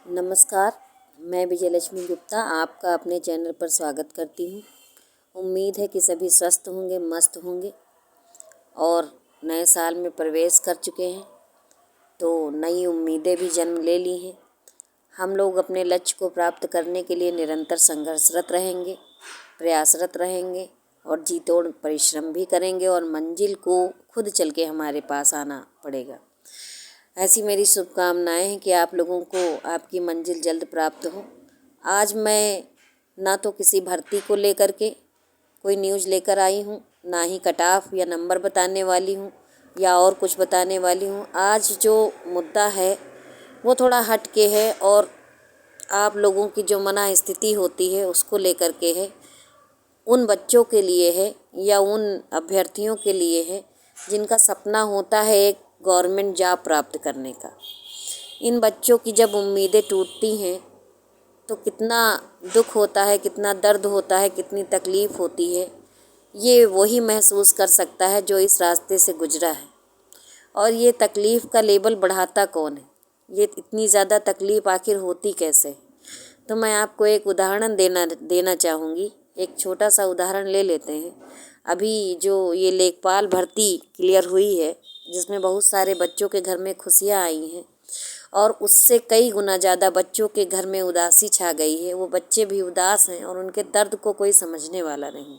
नमस्कार, मैं विजयलक्ष्मी गुप्ता आपका अपने चैनल पर स्वागत करती हूँ। उम्मीद है कि सभी स्वस्थ होंगे, मस्त होंगे और नए साल में प्रवेश कर चुके हैं तो नई उम्मीदें भी जन्म ले ली हैं। हम लोग अपने लक्ष्य को प्राप्त करने के लिए निरंतर संघर्षरत रहेंगे, प्रयासरत रहेंगे और जी तोड़ परिश्रम भी करेंगे और मंजिल को खुद चल के हमारे पास आना पड़ेगा। ऐसी मेरी शुभकामनाएं हैं कि आप लोगों को आपकी मंजिल जल्द प्राप्त हो। आज मैं ना तो किसी भर्ती को लेकर के कोई न्यूज़ लेकर आई हूँ, ना ही कट ऑफ या नंबर बताने वाली हूँ या और कुछ बताने वाली हूँ। आज जो मुद्दा है वो थोड़ा हट के है और आप लोगों की जो मना स्थिति होती है उसको लेकर के है, उन बच्चों के लिए है या उन अभ्यर्थियों के लिए है जिनका सपना होता है एक गवर्नमेंट जॉब प्राप्त करने का। इन बच्चों की जब उम्मीदें टूटती हैं तो कितना दुख होता है, कितना दर्द होता है, कितनी तकलीफ़ होती है, ये वही महसूस कर सकता है जो इस रास्ते से गुजरा है। और ये तकलीफ़ का लेबल बढ़ाता कौन है, ये इतनी ज़्यादा तकलीफ़ आखिर होती कैसे? तो मैं आपको एक उदाहरण देना चाहूँगी। एक छोटा सा उदाहरण ले लेते हैं। अभी जो ये लेखपाल भर्ती क्लियर हुई है, जिसमें बहुत सारे बच्चों के घर में खुशियाँ आई हैं और उससे कई गुना ज़्यादा बच्चों के घर में उदासी छा गई है। वो बच्चे भी उदास हैं और उनके दर्द को कोई समझने वाला नहीं।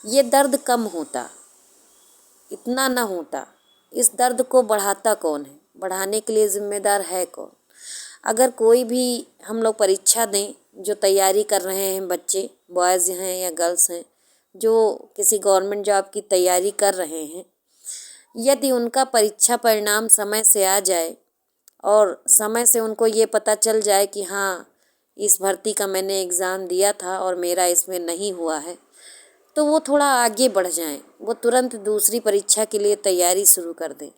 ये दर्द कम होता, इतना ना होता। इस दर्द को बढ़ाता कौन है? बढ़ाने के लिए ज़िम्मेदार है कौन? अगर कोई भी हम लोग परीक्षा दें, जो तैयारी कर रहे हैं बच्चे, बॉयज़ हैं या गर्ल्स हैं, जो किसी गवर्नमेंट जॉब की तैयारी कर रहे हैं, यदि उनका परीक्षा परिणाम समय से आ जाए और समय से उनको ये पता चल जाए कि हाँ, इस भर्ती का मैंने एग्ज़ाम दिया था और मेरा इसमें नहीं हुआ है, तो वो थोड़ा आगे बढ़ जाएं, वो तुरंत दूसरी परीक्षा के लिए तैयारी शुरू कर दें।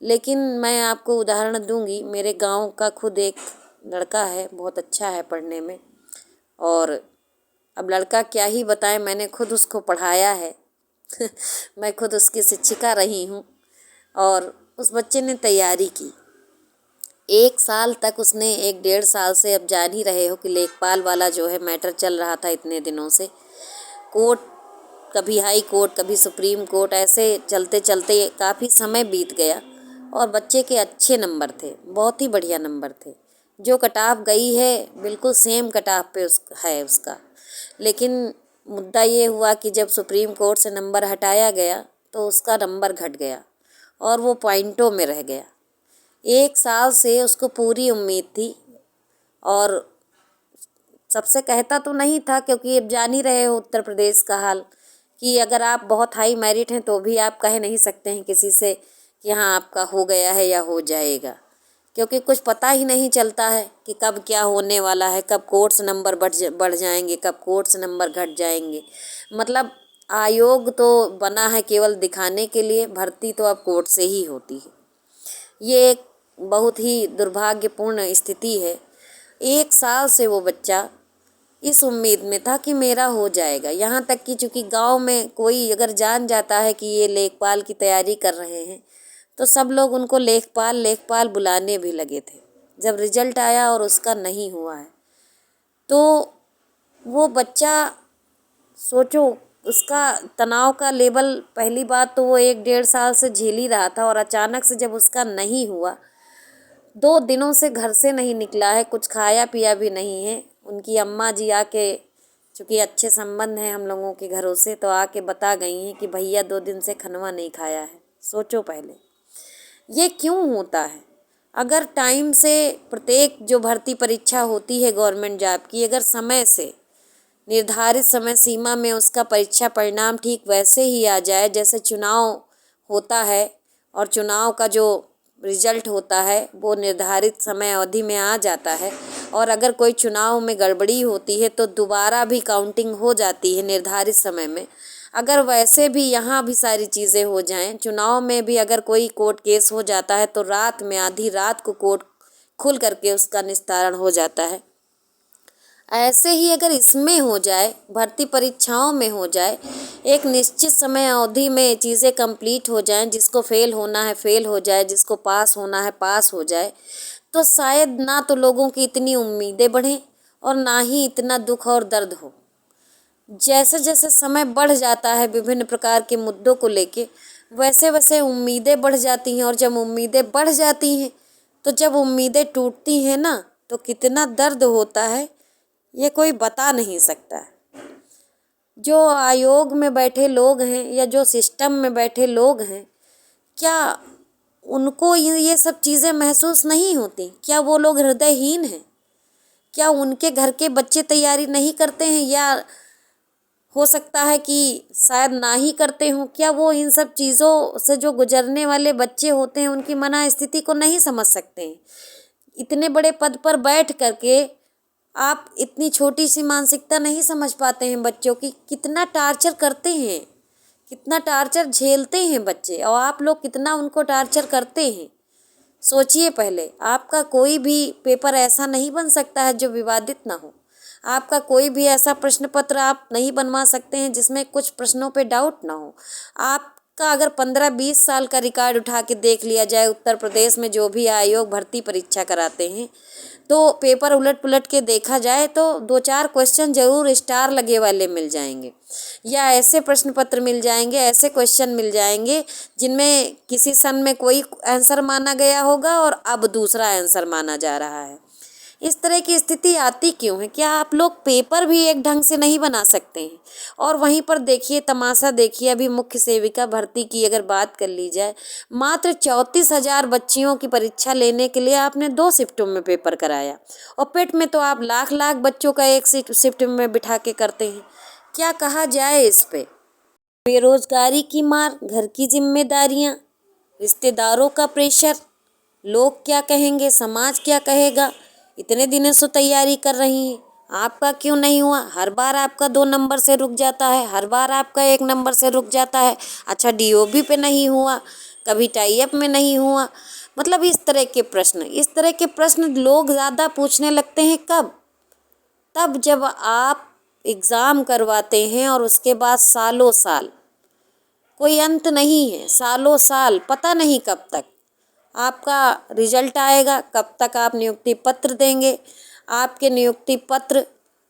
लेकिन मैं आपको उदाहरण दूंगी। मेरे गांव का खुद एक लड़का है, बहुत अच्छा है पढ़ने में, और अब लड़का क्या ही बताएं, मैंने खुद उसको पढ़ाया है मैं खुद उसकी शिक्षिका रही हूँ। और उस बच्चे ने तैयारी की 1 साल तक। उसने 1 डेढ़ साल से, अब जान ही रहे हो कि लेखपाल वाला जो है मैटर चल रहा था इतने दिनों से, कोर्ट, कभी हाई कोर्ट, कभी सुप्रीम कोर्ट, ऐसे चलते चलते काफ़ी समय बीत गया और बच्चे के अच्छे नंबर थे, बहुत ही बढ़िया नंबर थे। जो कट ऑफ गई है बिल्कुल सेम कट ऑफ पे है उसका। लेकिन मुद्दा ये हुआ कि जब सुप्रीम कोर्ट से नंबर हटाया गया तो उसका नंबर घट गया और वो पॉइंटों में रह गया। 1 साल से उसको पूरी उम्मीद थी और सबसे कहता तो नहीं था, क्योंकि अब जान ही रहे हो उत्तर प्रदेश का हाल कि अगर आप बहुत हाई मेरिट हैं तो भी आप कह नहीं सकते हैं किसी से कि हाँ आपका हो गया है या हो जाएगा, क्योंकि कुछ पता ही नहीं चलता है कि कब क्या होने वाला है, कब कोर्स नंबर बढ़ जाएंगे, कब कोर्स नंबर घट जाएंगे। मतलब आयोग तो बना है केवल दिखाने के लिए, भर्ती तो अब कोर्ट से ही होती है। ये एक बहुत ही दुर्भाग्यपूर्ण स्थिति है। 1 साल से वो बच्चा इस उम्मीद में था कि मेरा हो जाएगा। यहाँ तक कि चूँकि गांव में कोई अगर जान जाता है कि ये लेखपाल की तैयारी कर रहे हैं तो सब लोग उनको लेखपाल लेखपाल बुलाने भी लगे थे। जब रिजल्ट आया और उसका नहीं हुआ है तो वो बच्चा, सोचो, उसका तनाव का लेवल, पहली बात तो वो 1 डेढ़ साल से झेल ही रहा था और अचानक से जब उसका नहीं हुआ, 2 दिनों से घर से नहीं निकला है, कुछ खाया पिया भी नहीं है। उनकी अम्मा जी आके, चूँकि अच्छे संबंध हैं हम लोगों के घरों से, तो आके बता गई हैं कि भैया 2 दिन से खनवा नहीं खाया है। सोचो पहले ये क्यों होता है? अगर टाइम से प्रत्येक जो भर्ती परीक्षा होती है गवर्नमेंट जॉब की, अगर समय से निर्धारित समय सीमा में उसका परीक्षा परिणाम ठीक वैसे ही आ जाए जैसे चुनाव होता है और चुनाव का जो रिजल्ट होता है वो निर्धारित समय अवधि में आ जाता है, और अगर कोई चुनाव में गड़बड़ी होती है तो दोबारा भी काउंटिंग हो जाती है निर्धारित समय में, अगर वैसे भी यहाँ भी सारी चीज़ें हो जाएं, चुनाव में भी अगर कोई कोर्ट केस हो जाता है तो रात में, आधी रात को कोर्ट खुल करके उसका निस्तारण हो जाता है, ऐसे ही अगर इसमें हो जाए, भर्ती परीक्षाओं में हो जाए, एक निश्चित समय अवधि में चीज़ें कंप्लीट हो जाएं, जिसको फेल होना है फेल हो जाए, जिसको पास होना है पास हो जाए, तो शायद ना तो लोगों की इतनी उम्मीदें बढ़ें और ना ही इतना दुख और दर्द हो। जैसे जैसे समय बढ़ जाता है विभिन्न प्रकार के मुद्दों को लेके, वैसे वैसे उम्मीदें बढ़ जाती हैं, और जब उम्मीदें बढ़ जाती हैं तो जब उम्मीदें टूटती हैं ना, तो कितना दर्द होता है ये कोई बता नहीं सकता। जो आयोग में बैठे लोग हैं या जो सिस्टम में बैठे लोग हैं, क्या उनको ये सब चीज़ें महसूस नहीं होती? क्या वो लोग हृदयहीन हैं? क्या उनके घर के बच्चे तैयारी नहीं करते हैं, या हो सकता है कि शायद ना ही करते हों? क्या वो इन सब चीज़ों से जो गुजरने वाले बच्चे होते हैं उनकी मनःस्थिति को नहीं समझ सकते हैं? इतने बड़े पद पर बैठ करके आप इतनी छोटी सी मानसिकता नहीं समझ पाते हैं बच्चों की? कितना टार्चर करते हैं, कितना टार्चर झेलते हैं बच्चे, और आप लोग कितना उनको टार्चर करते हैं। सोचिए पहले, आपका कोई भी पेपर ऐसा नहीं बन सकता है जो विवादित ना हो। आपका कोई भी ऐसा प्रश्न पत्र आप नहीं बनवा सकते हैं जिसमें कुछ प्रश्नों पे डाउट ना हो। आपका अगर 15-20 साल का रिकॉर्ड उठा के देख लिया जाए, उत्तर प्रदेश में जो भी आयोग भर्ती परीक्षा कराते हैं, तो पेपर उलट पुलट के देखा जाए तो 2-4 क्वेश्चन जरूर स्टार लगे वाले मिल जाएंगे, या ऐसे प्रश्न पत्र मिल जाएंगे, ऐसे क्वेश्चन मिल जाएंगे जिनमें किसी सन में कोई आंसर माना गया होगा और अब दूसरा आंसर माना जा रहा है। इस तरह की स्थिति आती क्यों है? क्या आप लोग पेपर भी एक ढंग से नहीं बना सकते हैं? और वहीं पर देखिए तमाशा, देखिए अभी मुख्य सेविका भर्ती की अगर बात कर ली जाए, मात्र 34,000 बच्चियों की परीक्षा लेने के लिए आपने 2 शिफ्टों में पेपर कराया, और पेट में तो आप लाख लाख बच्चों का एक शिफ्ट में बिठा के करते हैं। क्या कहा जाए इस पे? बेरोजगारी की मार, घर की जिम्मेदारियां, रिश्तेदारों का प्रेशर, लोग क्या कहेंगे, समाज क्या कहेगा, इतने दिनों से तैयारी कर रही हैं, आपका क्यों नहीं हुआ? हर बार आपका 2 नंबर से रुक जाता है, हर बार आपका 1 नंबर से रुक जाता है। अच्छा, डीओबी पे नहीं हुआ, कभी टाई अप में नहीं हुआ। मतलब इस तरह के प्रश्न लोग ज़्यादा पूछने लगते हैं कब? तब जब आप एग्ज़ाम करवाते हैं और उसके बाद सालों साल कोई अंत नहीं है, सालों साल पता नहीं कब तक आपका रिजल्ट आएगा, कब तक आप नियुक्ति पत्र देंगे। आपके नियुक्ति पत्र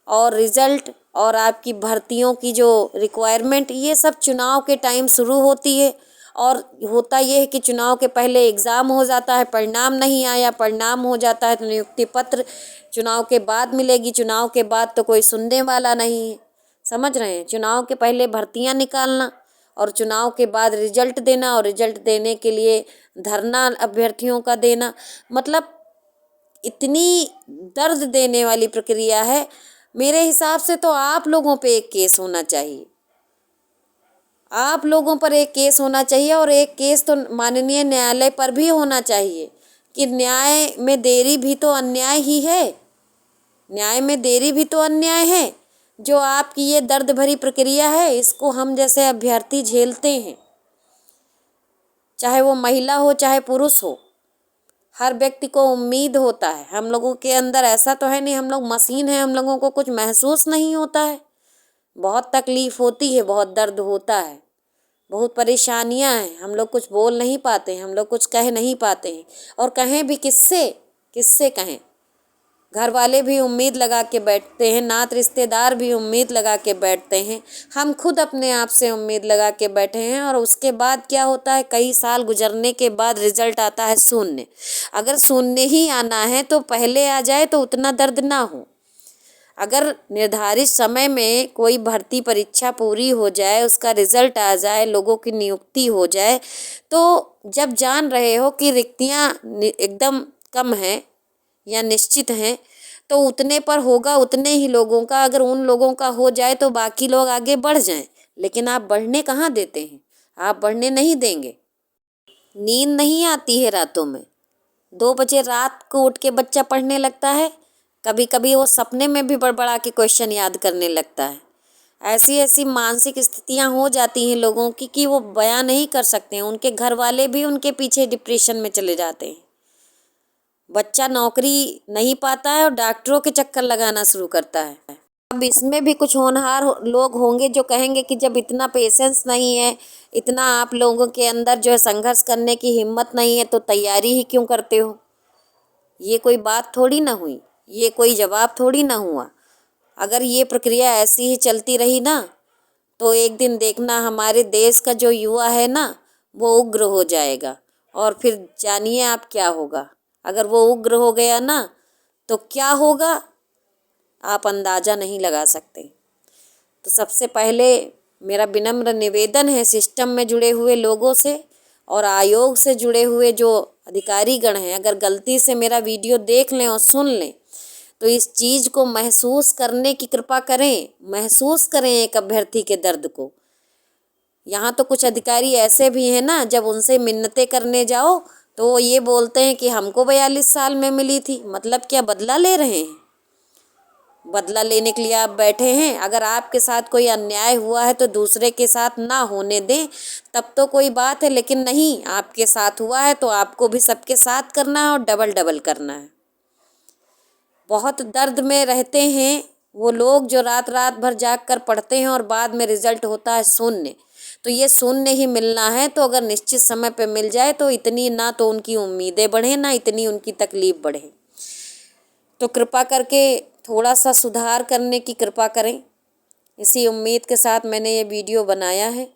और रिजल्ट और आपकी भर्तियों की जो रिक्वायरमेंट, ये सब चुनाव के टाइम शुरू होती है। और होता ये है कि चुनाव के पहले एग्ज़ाम हो जाता है, परिणाम नहीं आया, परिणाम हो जाता है तो नियुक्ति पत्र चुनाव के बाद मिलेगी, चुनाव के बाद तो कोई सुनने वाला नहीं है। समझ रहे हैं? चुनाव के पहले भर्तियां निकालना और चुनाव के बाद रिजल्ट देना, और रिजल्ट देने के लिए धरना अभ्यर्थियों का देना, मतलब इतनी दर्द देने वाली प्रक्रिया है। मेरे हिसाब से तो आप लोगों पे एक केस होना चाहिए, आप लोगों पर एक केस होना चाहिए, और एक केस तो माननीय न्यायालय पर भी होना चाहिए कि न्याय में देरी भी तो अन्याय ही है, न्याय में देरी भी तो अन्याय है। जो आपकी ये दर्द भरी प्रक्रिया है, इसको हम जैसे अभ्यर्थी झेलते हैं, चाहे वो महिला हो चाहे पुरुष हो। हर व्यक्ति को उम्मीद होता है, हम लोगों के अंदर ऐसा तो है नहीं हम लोग मशीन हैं, हम लोगों को कुछ महसूस नहीं होता है। बहुत तकलीफ़ होती है, बहुत दर्द होता है, बहुत परेशानियां हैं, हम लोग कुछ बोल नहीं पाते हैं, हम लोग कुछ कह नहीं पाते हैं, और कहें भी किससे कहें? घर वाले भी उम्मीद लगा के बैठते हैं, नात रिश्तेदार भी उम्मीद लगा के बैठते हैं, हम खुद अपने आप से उम्मीद लगा के बैठे हैं, और उसके बाद क्या होता है? कई साल गुजरने के बाद रिजल्ट आता है शून्य। अगर शून्य ही आना है तो पहले आ जाए तो उतना दर्द ना हो। अगर निर्धारित समय में कोई भर्ती परीक्षा पूरी हो जाए, उसका रिजल्ट आ जाए, लोगों की नियुक्ति हो जाए, तो जब जान रहे हो कि रिक्तियाँ एकदम कम हैं या निश्चित हैं, तो उतने पर होगा उतने ही लोगों का। अगर उन लोगों का हो जाए तो बाकी लोग आगे बढ़ जाएं, लेकिन आप बढ़ने कहाँ देते हैं? आप बढ़ने नहीं देंगे। नींद नहीं आती है रातों में, 2 बजे रात को उठ के बच्चा पढ़ने लगता है, कभी कभी वो सपने में भी बड़बड़ा के क्वेश्चन याद करने लगता है। ऐसी ऐसी मानसिक स्थितियां हो जाती हैं लोगों की कि वो बयां नहीं कर सकते हैं। उनके घर वाले भी उनके पीछे डिप्रेशन में चले जाते हैं। बच्चा नौकरी नहीं पाता है और डॉक्टरों के चक्कर लगाना शुरू करता है। अब इसमें भी कुछ होनहार लोग होंगे जो कहेंगे कि जब इतना पेशेंस नहीं है, इतना आप लोगों के अंदर जो है संघर्ष करने की हिम्मत नहीं है, तो तैयारी ही क्यों करते हो? ये कोई बात थोड़ी ना हुई, ये कोई जवाब थोड़ी ना हुआ। अगर ये प्रक्रिया ऐसी ही चलती रही ना तो एक दिन देखना हमारे देश का जो युवा है ना वो उग्र हो जाएगा। और फिर जानिए आप क्या होगा। अगर वो उग्र हो गया ना तो क्या होगा आप अंदाज़ा नहीं लगा सकते। तो सबसे पहले मेरा विनम्र निवेदन है सिस्टम में जुड़े हुए लोगों से और आयोग से जुड़े हुए जो अधिकारी गण हैं, अगर गलती से मेरा वीडियो देख लें और सुन लें तो इस चीज़ को महसूस करने की कृपा करें, महसूस करें एक अभ्यर्थी के दर्द को। यहाँ तो कुछ अधिकारी ऐसे भी हैं ना, जब उनसे मिन्नतें करने जाओ तो वो ये बोलते हैं कि हमको 42 साल में मिली थी। मतलब क्या बदला ले रहे हैं? बदला लेने के लिए आप बैठे हैं? अगर आपके साथ कोई अन्याय हुआ है तो दूसरे के साथ ना होने दें, तब तो कोई बात है। लेकिन नहीं, आपके साथ हुआ है तो आपको भी सबके साथ करना है और डबल डबल करना है। बहुत दर्द में रहते हैं वो लोग जो रात रात भर जाग कर पढ़ते हैं और बाद में रिजल्ट होता है शून्य। तो ये शून्य ही मिलना है, तो अगर निश्चित समय पे मिल जाए तो इतनी ना तो उनकी उम्मीदें बढ़े ना इतनी उनकी तकलीफ बढ़े। तो कृपा करके थोड़ा सा सुधार करने की कृपा करें। इसी उम्मीद के साथ मैंने ये वीडियो बनाया है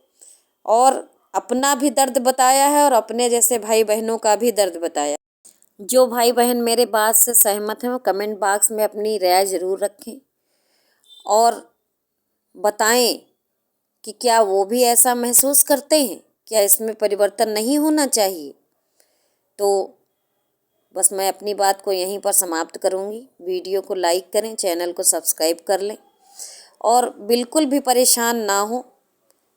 और अपना भी दर्द बताया है और अपने जैसे भाई बहनों का भी दर्द बताया। जो भाई बहन मेरे बात से सहमत हैं वो कमेंट बॉक्स में अपनी राय ज़रूर रखें और बताएं कि क्या वो भी ऐसा महसूस करते हैं, क्या इसमें परिवर्तन नहीं होना चाहिए। तो बस मैं अपनी बात को यहीं पर समाप्त करूंगी। वीडियो को लाइक करें, चैनल को सब्सक्राइब कर लें और बिल्कुल भी परेशान ना हो।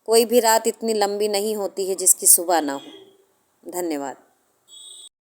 कोई भी रात इतनी लंबी नहीं होती है जिसकी सुबह ना हो। धन्यवाद।